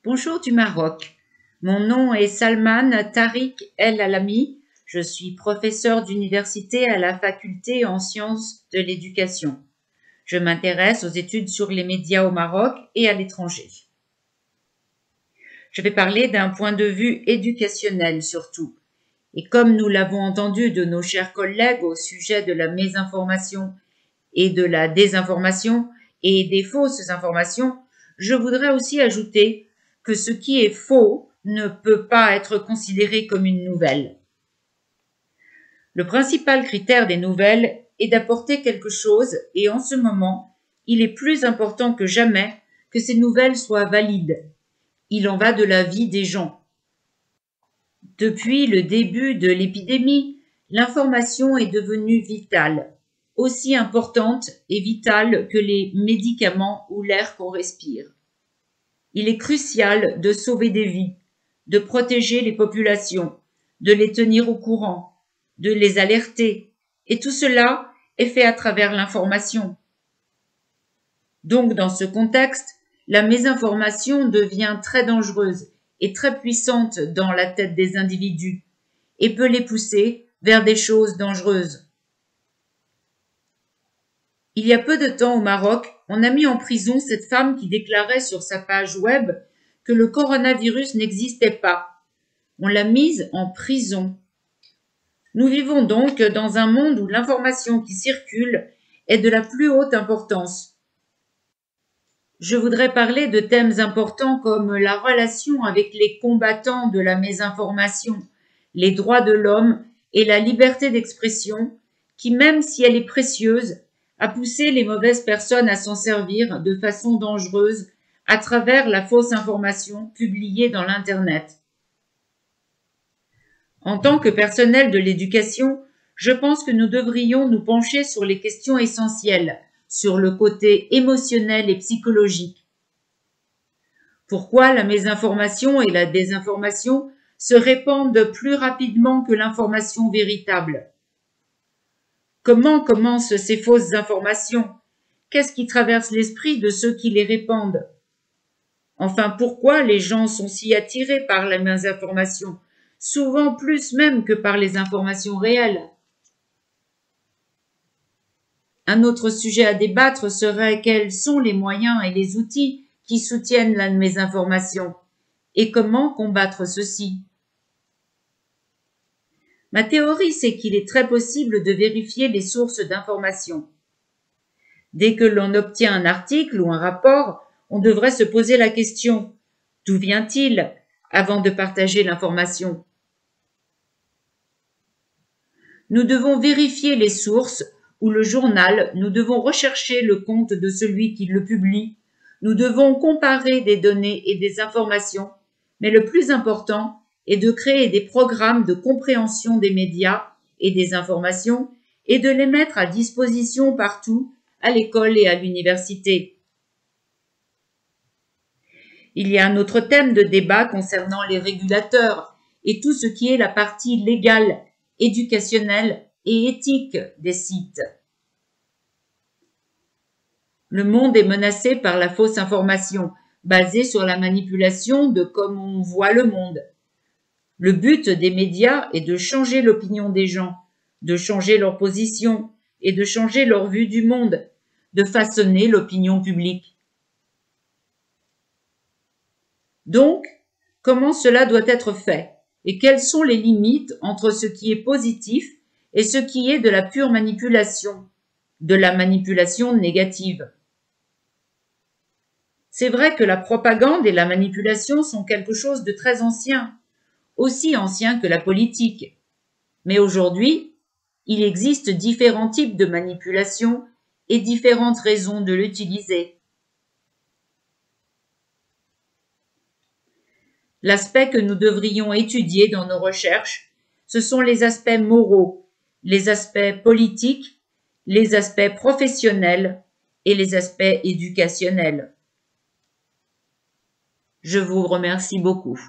Bonjour du Maroc. Mon nom est Salman Tariq El Alami. Je suis professeur d'université à la faculté en sciences de l'éducation. Je m'intéresse aux études sur les médias au Maroc et à l'étranger. Je vais parler d'un point de vue éducationnel surtout. Et comme nous l'avons entendu de nos chers collègues au sujet de la mésinformation et de la désinformation et des fausses informations, je voudrais aussi ajouter que ce qui est faux ne peut pas être considéré comme une nouvelle. Le principal critère des nouvelles est d'apporter quelque chose et en ce moment, il est plus important que jamais que ces nouvelles soient valides. Il en va de la vie des gens. Depuis le début de l'épidémie, l'information est devenue vitale, aussi importante et vitale que les médicaments ou l'air qu'on respire. Il est crucial de sauver des vies, de protéger les populations, de les tenir au courant, de les alerter, et tout cela est fait à travers l'information. Donc, dans ce contexte, la mésinformation devient très dangereuse et très puissante dans la tête des individus et peut les pousser vers des choses dangereuses. Il y a peu de temps au Maroc, on a mis en prison cette femme qui déclarait sur sa page web que le coronavirus n'existait pas. On l'a mise en prison. Nous vivons donc dans un monde où l'information qui circule est de la plus haute importance. Je voudrais parler de thèmes importants comme la relation avec les combattants de la mésinformation, les droits de l'homme et la liberté d'expression, qui, même si elle est précieuse, a poussé les mauvaises personnes à s'en servir de façon dangereuse à travers la fausse information publiée dans l'Internet. En tant que personnel de l'éducation, je pense que nous devrions nous pencher sur les questions essentielles, sur le côté émotionnel et psychologique. Pourquoi la mésinformation et la désinformation se répandent plus rapidement que l'information véritable? Comment commencent ces fausses informations? Qu'est-ce qui traverse l'esprit de ceux qui les répandent? Enfin, pourquoi les gens sont si attirés par les mésinformations, souvent plus même que par les informations réelles? Un autre sujet à débattre serait quels sont les moyens et les outils qui soutiennent la mésinformation et comment combattre ceci. Ma théorie, c'est qu'il est très possible de vérifier les sources d'information. Dès que l'on obtient un article ou un rapport, on devrait se poser la question « D'où vient-il ?» avant de partager l'information. Nous devons vérifier les sources ou le journal, nous devons rechercher le compte de celui qui le publie, nous devons comparer des données et des informations, mais le plus important est de créer des programmes de compréhension des médias et des informations et de les mettre à disposition partout, à l'école et à l'université. Il y a un autre thème de débat concernant les régulateurs et tout ce qui est la partie légale, éducationnelle et éthique des sites. Le monde est menacé par la fausse information, basée sur la manipulation de comment on voit le monde. Le but des médias est de changer l'opinion des gens, de changer leur position et de changer leur vue du monde, de façonner l'opinion publique. Donc, comment cela doit être fait et quelles sont les limites entre ce qui est positif et ce qui est de la pure manipulation, de la manipulation négative? C'est vrai que la propagande et la manipulation sont quelque chose de très ancien, aussi ancien que la politique. Mais aujourd'hui, il existe différents types de manipulation et différentes raisons de l'utiliser. L'aspect que nous devrions étudier dans nos recherches, ce sont les aspects moraux, les aspects politiques, les aspects professionnels et les aspects éducationnels. Je vous remercie beaucoup.